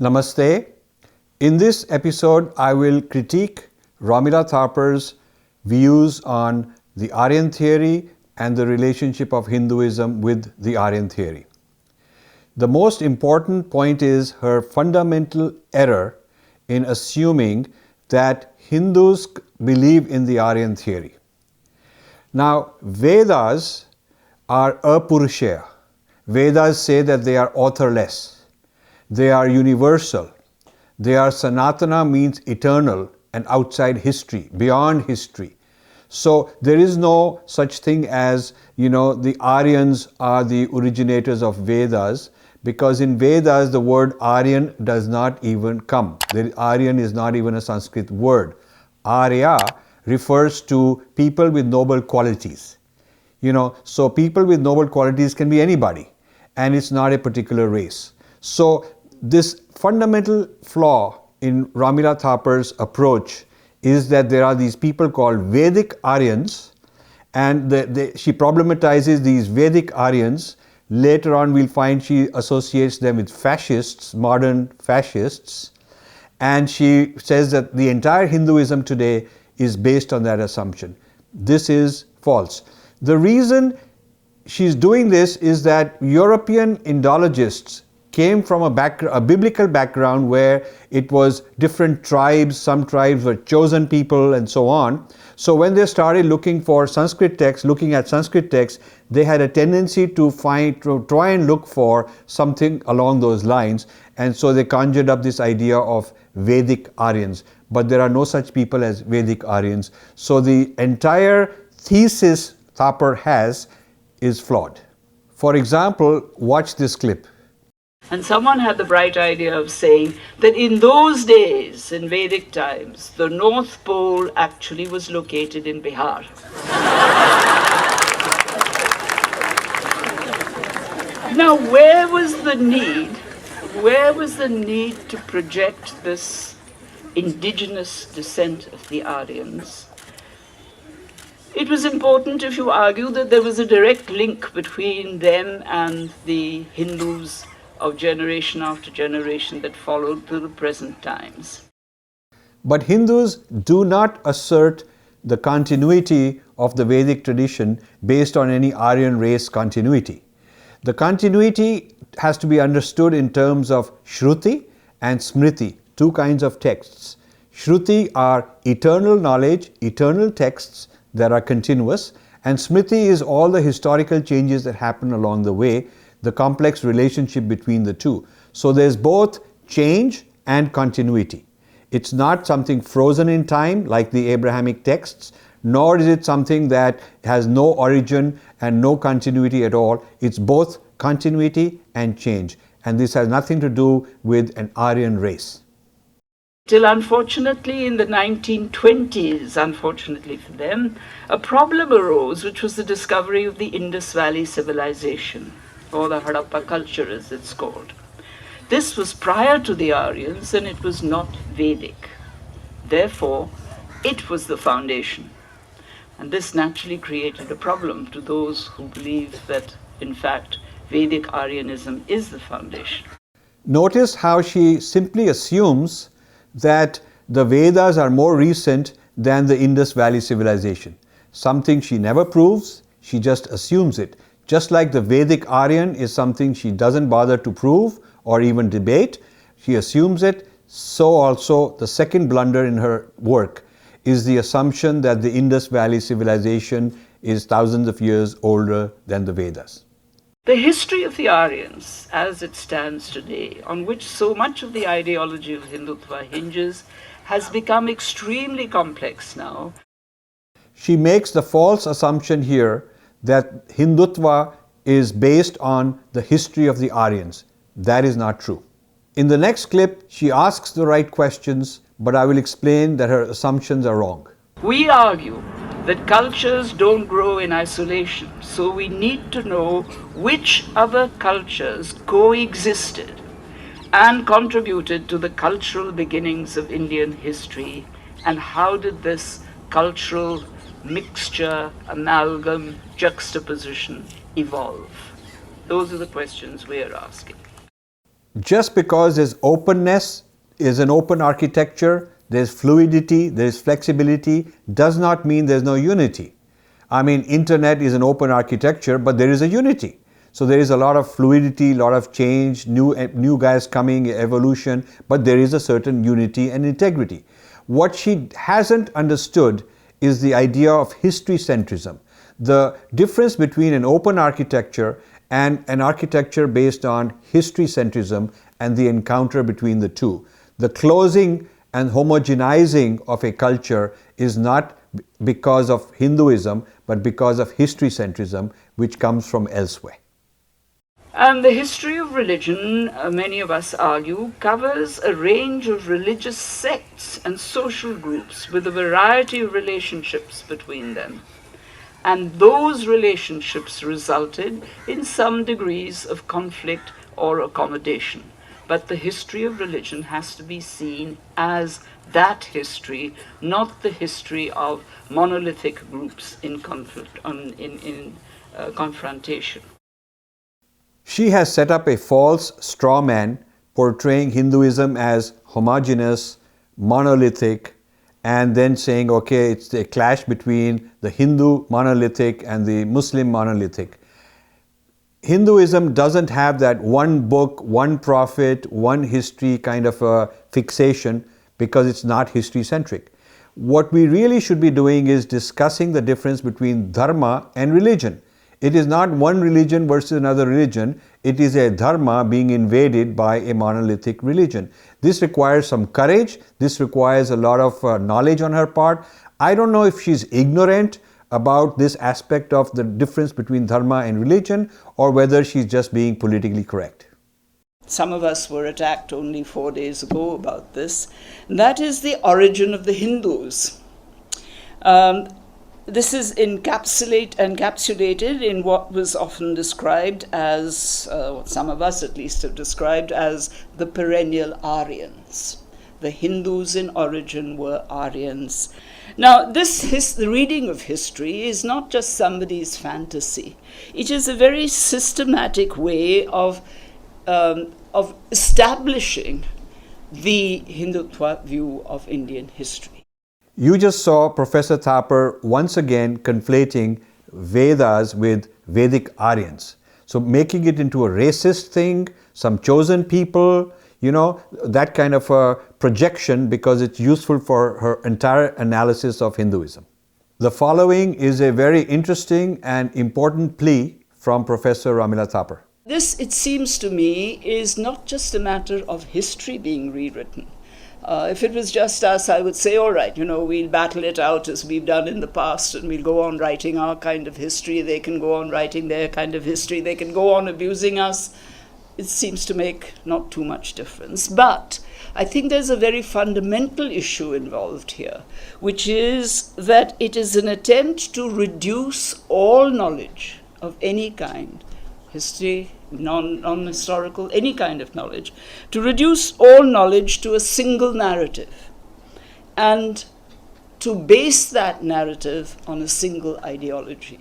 Namaste. In this episode, I will critique Romila Thapar's views on the Aryan theory and the relationship of Hinduism with the Aryan theory. The most important point is her fundamental error in assuming that Hindus believe in the Aryan theory. Now, Vedas are apurusheya. Vedas say that they are authorless. They are universal. They are sanatana, means eternal and outside history, beyond history. So there is no such thing as, the Aryans are the originators of Vedas, because in Vedas the word Aryan does not even come. The Aryan is not even a Sanskrit word. Arya refers to people with noble qualities. So people with noble qualities can be anybody, and it's not a particular race. So this fundamental flaw in Romila Thapar's approach is that there are these people called Vedic Aryans, and she problematizes these Vedic Aryans. Later on we'll find she associates them with fascists, modern fascists, and she says that the entire Hinduism today is based on that assumption. This is false. The reason she's doing this is that European Indologists came from a biblical background where it was different tribes, some tribes were chosen people and so on. So when they started looking at Sanskrit texts, they had a tendency to try and look for something along those lines, and so they conjured up this idea of Vedic Aryans. But there are no such people as Vedic Aryans. So the entire thesis Thapar has is flawed. For example, watch this clip. And someone had the bright idea of saying that in those days, in Vedic times, the North Pole actually was located in Bihar. Now, where was the need to project this indigenous descent of the Aryans? It was important if you argue that there was a direct link between them and the Hindus of generation after generation that followed to the present times. But Hindus do not assert the continuity of the Vedic tradition based on any Aryan race continuity. The continuity has to be understood in terms of Shruti and Smriti, two kinds of texts. Shruti are eternal knowledge, eternal texts that are continuous, and Smriti is all the historical changes that happen along the way, the complex relationship between the two. So there's both change and continuity. It's not something frozen in time like the Abrahamic texts, nor is it something that has no origin and no continuity at all. It's both continuity and change. And this has nothing to do with an Aryan race. Till unfortunately in the 1920s, unfortunately for them, a problem arose, which was the discovery of the Indus Valley Civilization, or the Harappa culture as it's called. This was prior to the Aryans and it was not Vedic. Therefore, it was the foundation. And this naturally created a problem to those who believe that, in fact, Vedic Aryanism is the foundation. Notice how she simply assumes that the Vedas are more recent than the Indus Valley Civilization. Something she never proves, she just assumes it. Just like the Vedic Aryan is something she doesn't bother to prove or even debate, she assumes it. So also the second blunder in her work is the assumption that the Indus Valley Civilization is thousands of years older than the Vedas. The history of the Aryans, as it stands today, on which so much of the ideology of Hindutva hinges, has become extremely complex now. She makes the false assumption here that Hindutva is based on the history of the Aryans. That is not true. In the next clip, she asks the right questions, but I will explain that her assumptions are wrong. We argue that cultures don't grow in isolation, so we need to know which other cultures coexisted and contributed to the cultural beginnings of Indian history, and how did this cultural mixture, amalgam, juxtaposition evolve? Those are the questions we are asking. Just because there's openness, is an open architecture, there's fluidity, there's flexibility, does not mean there's no unity. I mean, internet is an open architecture, but there is a unity. So there is a lot of fluidity, a lot of change, new guys coming, evolution, but there is a certain unity and integrity. What she hasn't understood is the idea of historycentrism. The difference between an open architecture and an architecture based on historycentrism and the encounter between the two. The closing and homogenizing of a culture is not because of Hinduism, but because of historycentrism, which comes from elsewhere. And the history of religion, many of us argue, covers a range of religious sects and social groups with a variety of relationships between them. And those relationships resulted in some degrees of conflict or accommodation. But the history of religion has to be seen as that history, not the history of monolithic groups in conflict, confrontation. She has set up a false straw man portraying Hinduism as homogeneous, monolithic, and then saying, okay, it's a clash between the Hindu monolithic and the Muslim monolithic. Hinduism doesn't have that one book, one prophet, one history kind of a fixation because it's not history-centric. What we really should be doing is discussing the difference between dharma and religion. It is not one religion versus another religion. It is a dharma being invaded by a monolithic religion. This requires some courage. This requires a lot of knowledge on her part. I don't know if she's ignorant about this aspect of the difference between dharma and religion, or whether she's just being politically correct. Some of us were attacked only 4 days ago about this. And that is the origin of the Hindus. This is encapsulated in what was often described as, some of us at least have described as the Perennial Aryans. The Hindus in origin were Aryans. Now, the reading of history is not just somebody's fantasy. It is a very systematic way of establishing the Hindutva view of Indian history. You just saw Professor Thapar once again conflating Vedas with Vedic Aryans. So making it into a racist thing, some chosen people, that kind of a projection because it's useful for her entire analysis of Hinduism. The following is a very interesting and important plea from Professor Romila Thapar. This, it seems to me, is not just a matter of history being rewritten. If it was just us, I would say, all right, we'll battle it out as we've done in the past and we'll go on writing our kind of history. They can go on writing their kind of history. They can go on abusing us. It seems to make not too much difference. But I think there's a very fundamental issue involved here, which is that it is an attempt to reduce all knowledge of any kind, history, non-historical, any kind of knowledge, to reduce all knowledge to a single narrative and to base that narrative on a single ideology.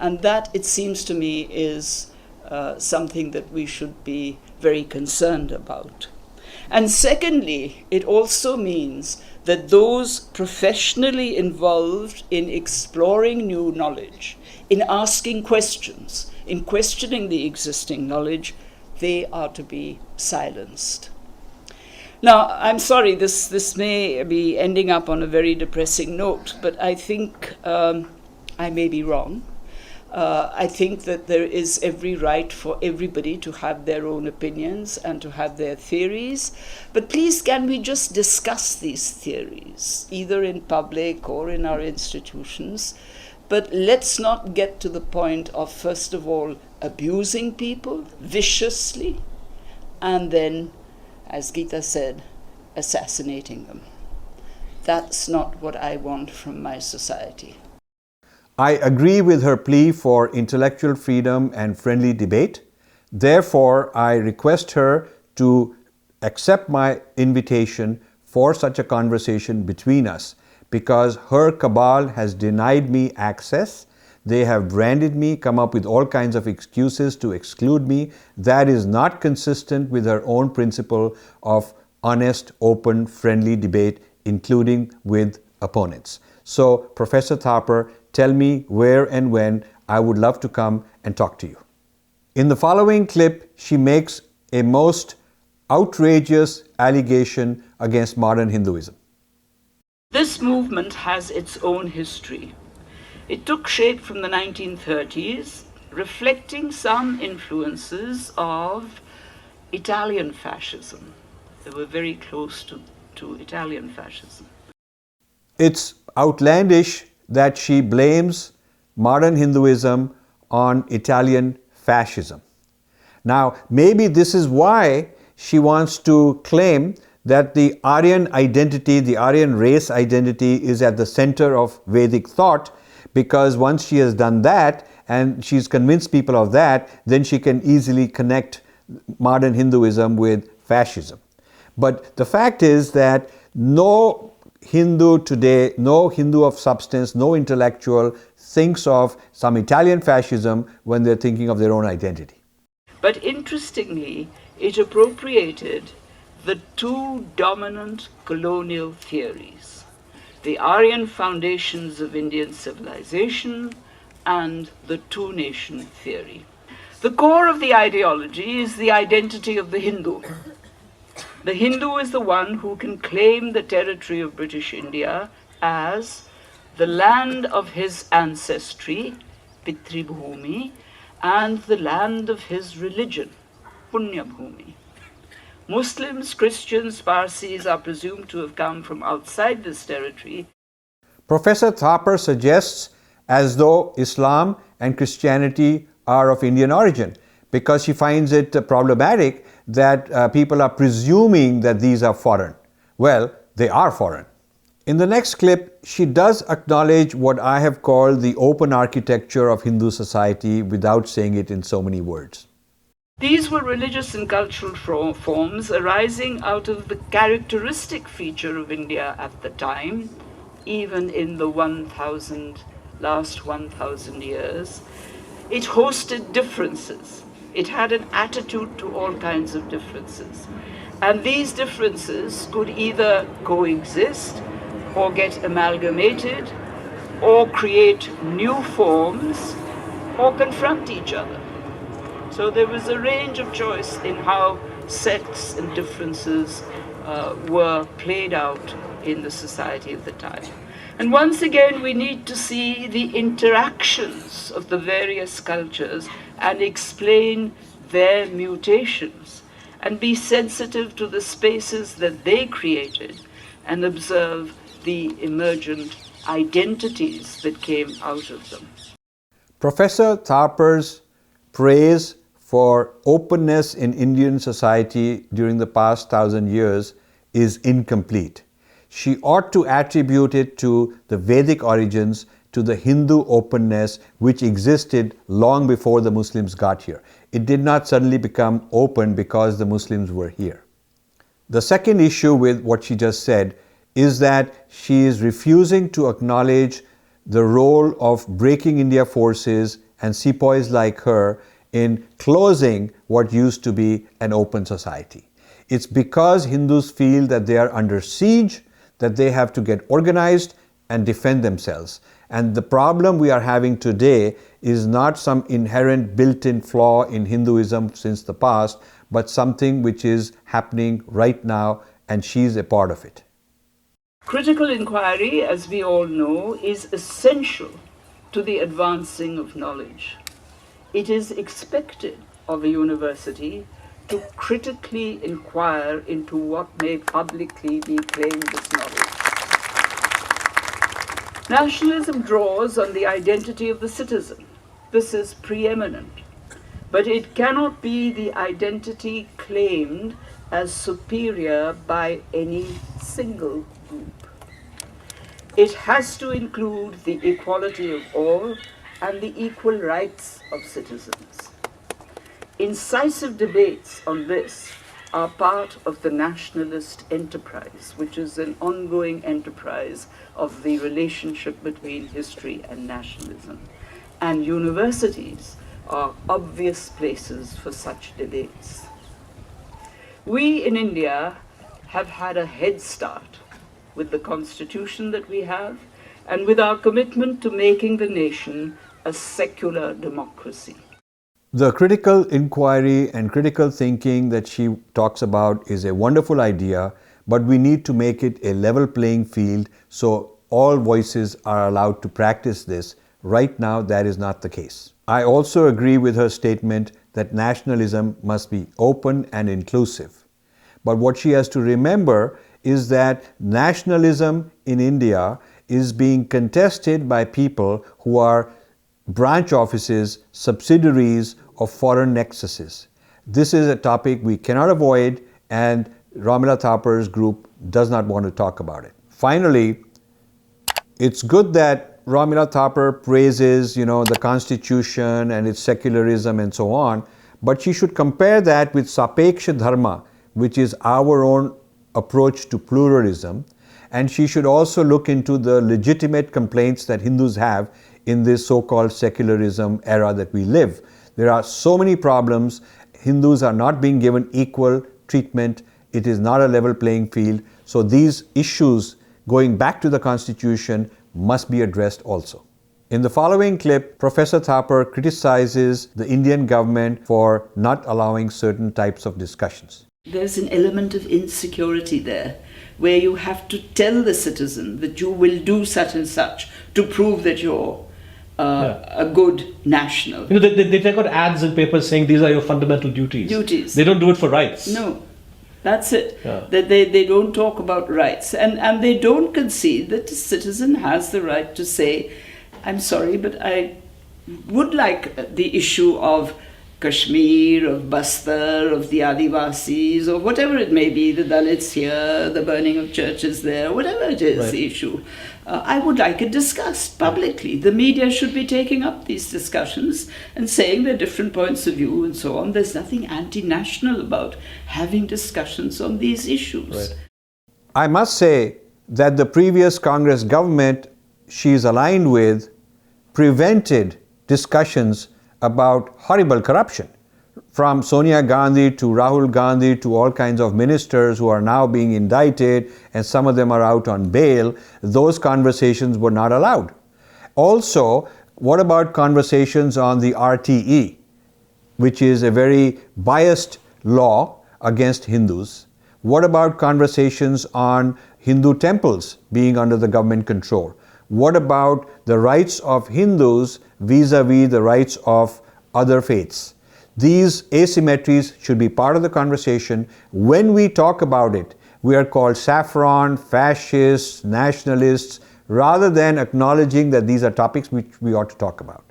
And that, it seems to me, is something that we should be very concerned about. And secondly, it also means that those professionally involved in exploring new knowledge, in asking questions, in questioning the existing knowledge, they are to be silenced. Now, I'm sorry, this may be ending up on a very depressing note, but I think I may be wrong. I think that there is every right for everybody to have their own opinions and to have their theories. But please, can we just discuss these theories, either in public or in our institutions? But let's not get to the point of, first of all, abusing people viciously, and then, as Gita said, assassinating them. That's not what I want from my society. I agree with her plea for intellectual freedom and friendly debate. Therefore, I request her to accept my invitation for such a conversation between us, because her cabal has denied me access. They have branded me, come up with all kinds of excuses to exclude me. That is not consistent with her own principle of honest, open, friendly debate, including with opponents. So, Professor Thapar, tell me where and when I would love to come and talk to you. In the following clip, she makes a most outrageous allegation against modern Hinduism. This movement has its own history. It took shape from the 1930s, reflecting some influences of Italian fascism. They were very close to Italian fascism. It's outlandish that she blames modern Hinduism on Italian fascism. Now, maybe this is why she wants to claim that the Aryan identity, the Aryan race identity, is at the center of Vedic thought, because once she has done that and she's convinced people of that, then she can easily connect modern Hinduism with fascism. But the fact is that no Hindu today, no Hindu of substance, no intellectual thinks of some Italian fascism when they're thinking of their own identity. But interestingly, it appropriated the two dominant colonial theories, the Aryan foundations of Indian civilization and the two-nation theory. The core of the ideology is the identity of the Hindu. The Hindu is the one who can claim the territory of British India as the land of his ancestry, Pitri Bhumi, and the land of his religion, Punya Bhumi. Muslims, Christians, Parsis are presumed to have come from outside this territory. Professor Thapar suggests as though Islam and Christianity are of Indian origin, because she finds it problematic that people are presuming that these are foreign. Well, they are foreign. In the next clip, she does acknowledge what I have called the open architecture of Hindu society without saying it in so many words. These were religious and cultural forms arising out of the characteristic feature of India at the time, even in the last 1,000 years. It hosted differences. It had an attitude to all kinds of differences. And these differences could either coexist or get amalgamated or create new forms or confront each other. So there was a range of choice in how sects and differences were played out in the society of the time. And once again, we need to see the interactions of the various cultures and explain their mutations and be sensitive to the spaces that they created and observe the emergent identities that came out of them. Professor Thapar's praise for openness in Indian society during the past 1,000 years is incomplete. She ought to attribute it to the Vedic origins, to the Hindu openness which existed long before the Muslims got here. It did not suddenly become open because the Muslims were here. The second issue with what she just said is that she is refusing to acknowledge the role of breaking India forces and sepoys like her in closing what used to be an open society. It's because Hindus feel that they are under siege that they have to get organized and defend themselves. And the problem we are having today is not some inherent built-in flaw in Hinduism since the past, but something which is happening right now, and she's a part of it. Critical inquiry, as we all know, is essential to the advancing of knowledge. It is expected of a university to critically inquire into what may publicly be claimed as knowledge. Nationalism draws on the identity of the citizen. This is preeminent, but it cannot be the identity claimed as superior by any single group. It has to include the equality of all and the equal rights of citizens. Incisive debates on this are part of the nationalist enterprise, which is an ongoing enterprise of the relationship between history and nationalism. and universities are obvious places for such debates. We in India have had a head start with the constitution that we have and with our commitment to making the nation a secular democracy. The critical inquiry and critical thinking that she talks about is a wonderful idea, but we need to make it a level playing field so all voices are allowed to practice this. Right now, that is not the case. I also agree with her statement that nationalism must be open and inclusive. But what she has to remember is that nationalism in India is being contested by people who are branch offices, subsidiaries of foreign nexuses. This is a topic we cannot avoid, and Romila Thapar's group does not want to talk about it. Finally, it's good that Romila Thapar praises, the Constitution and its secularism and so on, but she should compare that with Sapeksha Dharma, which is our own approach to pluralism, and she should also look into the legitimate complaints that Hindus have in this so-called secularism era that we live. There are so many problems. Hindus are not being given equal treatment. It is not a level playing field. So these issues going back to the Constitution must be addressed also. In the following clip, Professor Thapar criticizes the Indian government for not allowing certain types of discussions. There's an element of insecurity there, where you have to tell the citizen that you will do such and such to prove that you're a good national. They take out ads in papers saying these are your fundamental duties. They don't do it for rights. No, that's it. Yeah. That they don't talk about rights, and they don't concede that the citizen has the right to say, I'm sorry, but I would like the issue of Kashmir, of Bastar, of the Adivasis, or whatever it may be, the Dalits here, the burning of churches there, whatever it is, right, the issue. I would like it discussed publicly. The media should be taking up these discussions and saying their different points of view and so on. There's nothing anti-national about having discussions on these issues. Right. I must say that the previous Congress government she is aligned with prevented discussions about horrible corruption. From Sonia Gandhi to Rahul Gandhi to all kinds of ministers who are now being indicted, and some of them are out on bail, those conversations were not allowed. Also, what about conversations on the RTE, which is a very biased law against Hindus? What about conversations on Hindu temples being under the government control? What about the rights of Hindus vis-a-vis the rights of other faiths? These asymmetries should be part of the conversation. When we talk about it, we are called saffron, fascists, nationalists, rather than acknowledging that these are topics which we ought to talk about.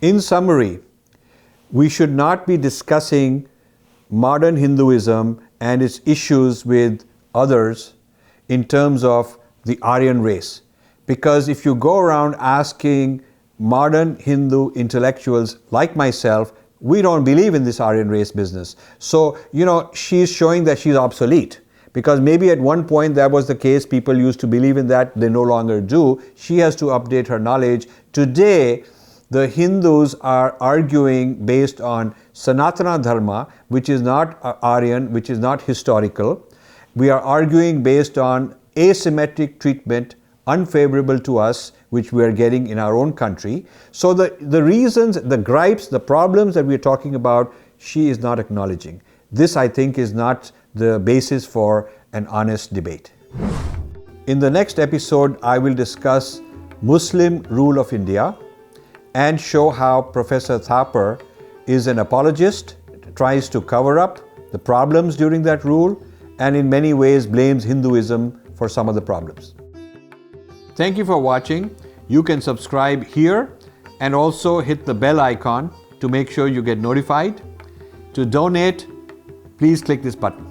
In summary, we should not be discussing modern Hinduism and its issues with others in terms of the Aryan race. Because if you go around asking modern Hindu intellectuals like myself, we don't believe in this Aryan race business. So, she's showing that she's obsolete. Because maybe at one point that was the case, people used to believe in that, they no longer do. She has to update her knowledge. Today, the Hindus are arguing based on Sanatana Dharma, which is not Aryan, which is not historical. We are arguing based on asymmetric treatment unfavorable to us, which we are getting in our own country. So the reasons, the gripes, the problems that we are talking about, she is not acknowledging. This, I think, is not the basis for an honest debate. In the next episode, I will discuss Muslim rule of India and show how Professor Thapar is an apologist, tries to cover up the problems during that rule, and in many ways blames Hinduism for some of the problems. Thank you for watching. You can subscribe here and also hit the bell icon to make sure you get notified. To donate, please click this button.